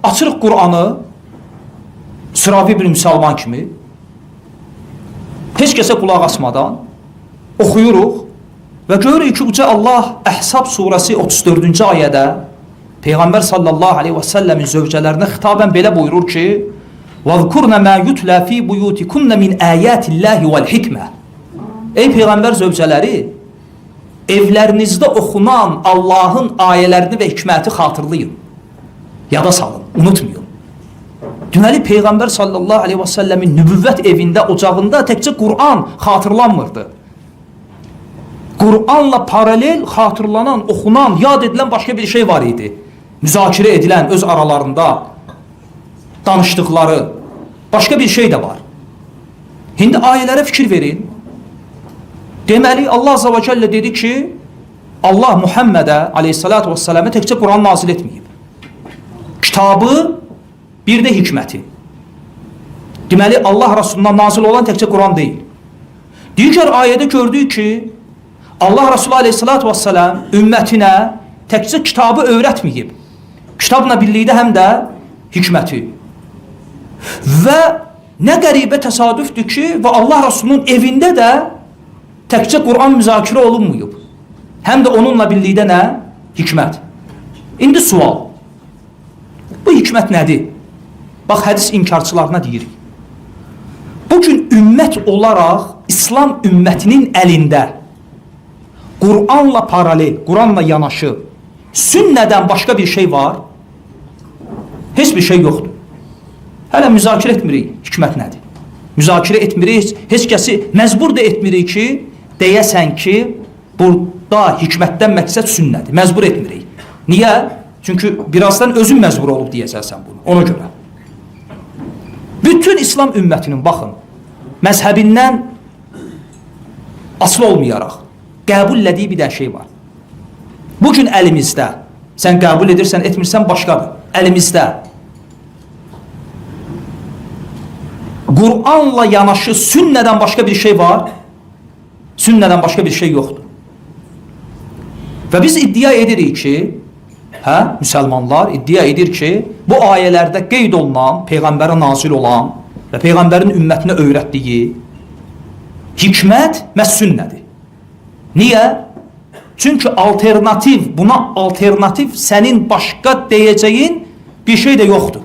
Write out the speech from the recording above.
Açırıq Qur'anı sıravi bir müsəlman kimi heç kəsə qulaq asmadan oxuyuruq və görürük ki, uca Allah Əhzab surəsi 34-cü ayədə Peyğəmbər sallallahu aleyhi və səlləmin zövcələrinə xitabən belə buyurur ki, وَذْكُرْنَ مَا يُتْلَى فِي بُيُوتِكُنَّ مِنْ آيَاتِ اللّٰهِ وَالْحِكْمَةِ Ey Peyğəmbər zövcələri, evlərinizdə oxunan Allahın ayələrini və hikməti xatırlayın, yada salın, unutmayın. Deməli, Peyğəmbər sallallahu aleyhi və səlləmin nübüvvət evində, ocağında təkcə Qur'an xatırlanmırdı. Qur'anla paralel xatırlanan, oxunan, yad edilən başqa bir şey var idi. Müzakirə edilən, öz aralarında danışdıqları başqa bir şey də var. İndi ayələrə fikir verin. Deməli, Allah Azza və Cəllə dedi ki, Allah Muhammədə aleyhissalatu vesselamə təkcə Qur'an nazil etməyib. Kitabı, bir də hikməti. Deməli, Allah Rasulundan nazil olan təkcə Qur'an deyil. Digər ayədə gördük ki, Allah Resulü aleyhissalatu vesselam ümmətinə təkcə kitabı öyrətməyib. Kitabla birlikdə həm də hikməti. Və nə qəribə təsadüfdür ki, və Allah Rasulunun evində də təkcə Qur'an müzakirə olunmuyub. Həm də onunla birlikdə nə? Hikmət. İndi sual. Bu hikmət nədir? Bax, hədis inkarçılarına deyirik. Bugün ümmət olaraq İslam ümmətinin əlində Qur'anla paralel, Qur'anla yanaşı, sünnədən başqa bir şey var? Heç bir şey yoxdur. Hələ müzakirə etmirik, hikmət nədir? Müzakirə etmirik, heç kəsi məcbur da etmirik ki, deyəsən ki, burada hikmətdən məqsəd sünnədir. Məcbur etmirik. Niyə? Çünki birazdan özün məcbur olub deyəsən bunu, ona görə. Bütün İslam ümmətinin, baxın, məzhəbindən asılı olmayaraq, qəbul elədiyi bir də şey var. Bugün əlimizdə, sən qəbul edirsən, etmirsən, başqadır. Əlimizdə Qur'anla yanaşı sünnədən başqa bir şey var, sünnədən başqa bir şey yoxdur. Və biz iddia edirik ki, müsəlmanlar iddia edir ki, bu ayələrdə qeyd olunan, Peyğəmbərə nazil olan və Peyğəmbərin ümmətinə öyrətdiyi hikmət məhz sünnədir. Niyə? Çünki alternativ, buna alternativ sənin başqa deyəcəyin bir şey də yoxdur.